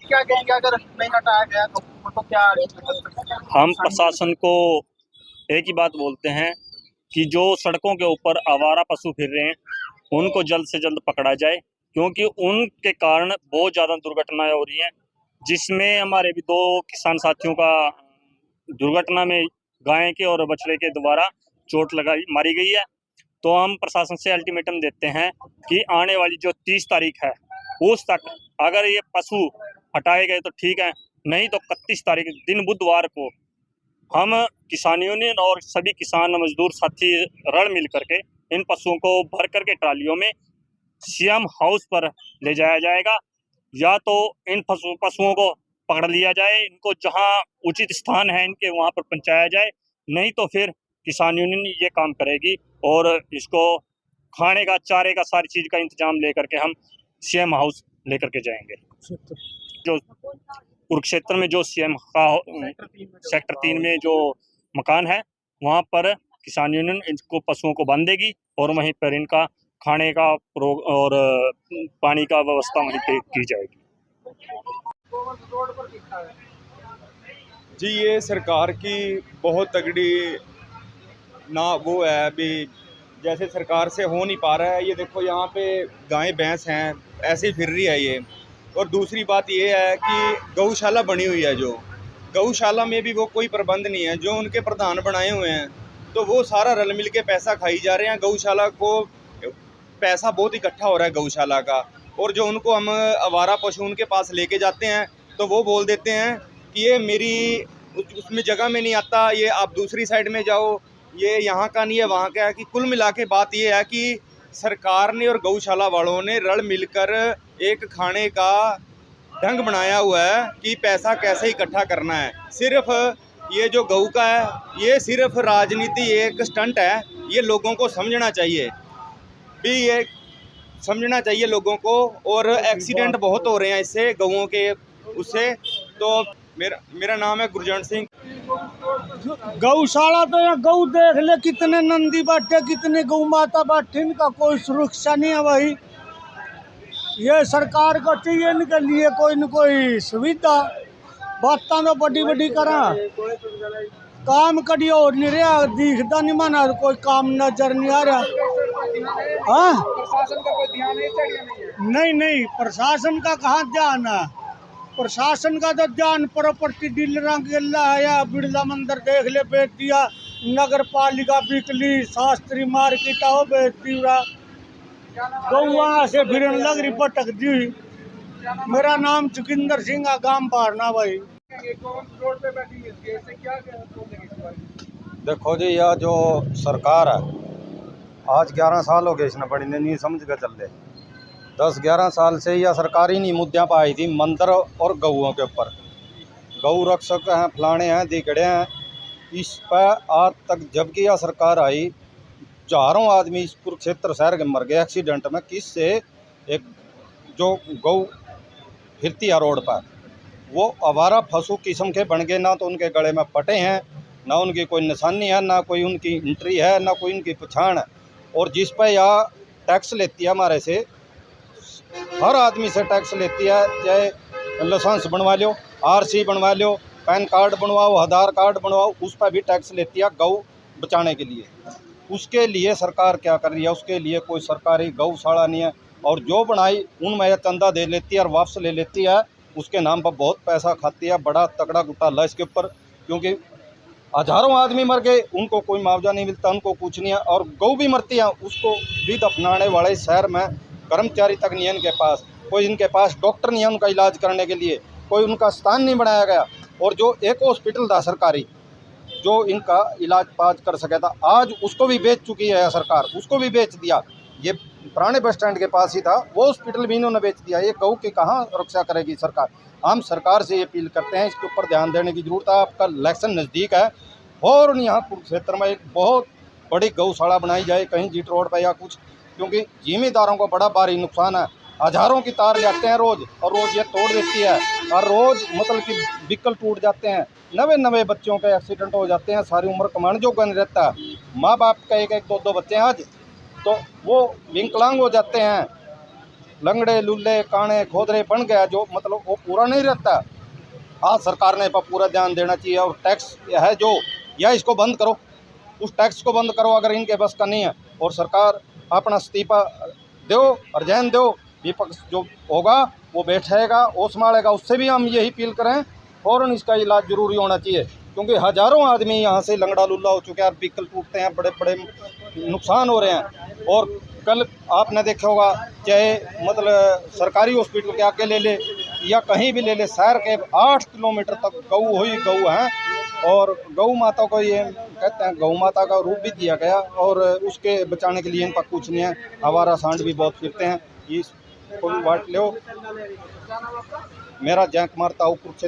क्या कहेंगे अगर नहीं हटाया गया तो उनको क्या हम प्रशासन को एक ही बात बोलते हैं कि जो सड़कों के ऊपर आवारा पशु फिर रहे हैं उनको जल्द से जल्द पकड़ा जाए, क्योंकि उनके कारण बहुत ज़्यादा दुर्घटनाएं हो रही हैं, जिसमें हमारे भी दो किसान साथियों का दुर्घटना में गाय के और बछड़े के द्वारा चोट मारी गई है। तो हम प्रशासन से अल्टीमेटम देते हैं कि आने वाली जो 30 तारीख है उस तक अगर ये पशु हटाए गए तो ठीक है, नहीं तो 31 तारीख दिन बुधवार को हम किसान यूनियन और सभी किसान मजदूर साथी रल मिल करके इन पशुओं को भर करके ट्रालियों में सीएम हाउस पर ले जाया जाएगा, या तो इन पशुओं को पकड़ लिया जाए, इनको जहां उचित स्थान है इनके वहां पर पहुंचाया जाए, नहीं तो फिर किसान यूनियन ये काम करेगी और इसको खाने का, चारे का, सारी चीज का इंतजाम लेकर के हम सीएम हाउस लेकर के जाएंगे। जो कुरुक्षेत्र में जो सीएम का सेक्टर 3 में जो मकान है वहां पर किसान यूनियन इनको पशुओं को बांधेगी और वहीं पर इनका खाने का और पानी का व्यवस्था वहीं पे की जाएगी। जी, ये सरकार की बहुत तगड़ी ना वो है अभी, जैसे सरकार से हो नहीं पा रहा है। ये देखो यहाँ पे गाय भैंस हैं, ऐसे ही फिर रही है ये। और दूसरी बात ये है कि गौशाला बनी हुई है, जो गौशाला में भी वो कोई प्रबंध नहीं है। जो उनके प्रधान बनाए हुए हैं तो वो सारा रल मिल के पैसा खाई जा रहे हैं। गौशाला को पैसा बहुत इकट्ठा हो रहा है गौशाला का। और जो उनको हम आवारा पशु उनके पास लेके जाते हैं तो वो बोल देते हैं कि ये मेरी उसमें जगह में नहीं आता, ये आप दूसरी साइड में जाओ, ये यहाँ का नहीं है वहाँ का है। कि कुल मिला के बात ये है कि सरकार ने और गौशाला वालों ने रल मिलकर एक खाने का ढंग बनाया हुआ है कि पैसा कैसे इकट्ठा करना है। सिर्फ ये जो गऊ का है ये सिर्फ राजनीति एक स्टंट है, ये लोगों को समझना चाहिए भी, ये समझना चाहिए लोगों को। और एक्सीडेंट बहुत हो रहे हैं इससे, गऊओं के उससे। तो मेरा नाम है गुरजंट सिंह। गौशाला तो यहाँ गऊ देख ले, कितने नंदी बैठे, कितने गौ माता बैठे, इनका कोई सुरक्षा नहीं है। वही ये सरकार को चाहिए इनके लिए कोई न कोई सुविधा। बातें तो बड़ी बड़ी करा, काम करिए और नहीं रहा, दिखता नहीं माना, कोई काम नजर नहीं आ रहा। हाँ, प्रशासन का कोई ध्यान नहीं नहीं, प्रशासन का कहाँ ध्यान है। प्रशासन का तो ध्यान प्रॉपर्टी डीलर के है, या बिरला मंदिर देख ले बेच दिया, नगर पालिका बिकली, शास्त्री मार्केट हो बेच दिया, गौवा से फिर लग रही भटक दी। मेरा नाम जोगिंदर सिंह, गांव पारना भाई। रोड पे बैठी है, क्या देखो जी, यह जो सरकार है आज 11 साल हो गए इसने बड़ी ने नहीं समझ के चल रहे। 10-11 साल से यह सरकारी नहीं मुद्दे पर आई थी, मंदिर और गऊओं के ऊपर। गऊ रक्षक हैं, फलाने हैं, दिगड़े हैं, इस पर आज तक जबकि यह सरकार आई 4 आदमी इस कुरुक्षेत्र शहर के मर गए एक्सीडेंट में। किससे? एक जो गऊ फिरती है रोड पर, वो आवारा पशु किस्म के बन गए। ना तो उनके गले में पटे हैं, ना उनकी कोई निशानी है, ना कोई उनकी एंट्री है, ना कोई उनकी पहचान है। और जिस पर यह टैक्स लेती है हमारे से, हर आदमी से टैक्स लेती है, चाहे लाइसेंस बनवा लो, आरसी बनवा लो, पैन कार्ड बनवाओ, आधार कार्ड बनवाओ, उस पर भी टैक्स लेती है गऊ बचाने के लिए। उसके लिए सरकार क्या कर रही है? उसके लिए कोई सरकारी गौशाला नहीं है, और जो बनाई उनमें यह चंदा दे लेती है और वापस ले लेती है। उसके नाम पर बहुत पैसा खाती है, बड़ा तगड़ा घोटाला इसके ऊपर। क्योंकि हजारों आदमी मर गए, उनको कोई मुआवजा नहीं मिलता, उनको कुछ नहीं है। और गऊ भी मरती है, उसको भी दफनाने वाले शहर में कर्मचारी तक नहीं है इनके पास, कोई इनके पास डॉक्टर नहीं है उनका इलाज करने के लिए, कोई उनका स्थान नहीं बनाया गया। और जो एक हॉस्पिटल था सरकारी जो इनका इलाज पाज कर सका था, आज उसको भी बेच चुकी है सरकार, उसको भी बेच दिया। ये पुराने बस स्टैंड के पास ही था, वो हॉस्पिटल भी इन्होंने बेच दिया। ये गऊ की कहाँ रक्षा करेगी सरकार? हम सरकार से ये अपील करते हैं, इसके ऊपर ध्यान देने की जरूरत है। आपका इलेक्शन नज़दीक है और यहाँ कुरुक्षेत्र में एक बहुत बड़ी गौशाला बनाई जाए कहीं जीट रोड पर या कुछ, क्योंकि जिम्मेदारों को बड़ा भारी नुकसान है। हजारों की तार जाते हैं रोज़, और रोज़ ये तोड़ देती है, और रोज़ मतलब कि व्हीकल टूट जाते हैं, नवे बच्चों के एक्सीडेंट हो जाते हैं। सारी उम्र कमाने जो गन रहता है, माँ बाप का 1-1, 2-2 बच्चे हैं आज, तो वो विकलांग हो जाते हैं। लंगड़े लुल्ले काने खोदरे बन गया, जो मतलब वो पूरा नहीं रहता। आज सरकार ने पर पूरा ध्यान देना चाहिए, और टैक्स है जो, या इसको बंद करो, उस टैक्स को बंद करो अगर इनके बस का नहीं है, और सरकार अपना इस्तीफा दो और जैन दो। विपक्ष जो होगा वो बैठेगा, वो संभालेगा। उससे भी हम यही अपील करें, फ़ौरन इसका इलाज जरूरी होना चाहिए, क्योंकि हज़ारों आदमी यहाँ से लंगड़ा लुल्ला हो चुके हैं, व्हीकल टूटते हैं, बड़े बड़े नुकसान हो रहे हैं। और कल आपने देखा होगा, चाहे मतलब सरकारी हॉस्पिटल के आगे ले ले या कहीं भी ले ले, शहर के 8 किलोमीटर तक गऊ ही गऊ हैं, और गऊ माता को ये कहते हैं गऊ माता का रूप भी दिया गया, और उसके बचाने के लिए इनका कुछ नहीं है। आवारा सांड भी बहुत फिरते हैं, इस को भी बांट लो। मेरा जय कुमार ताऊ कुरुक्षेत्र।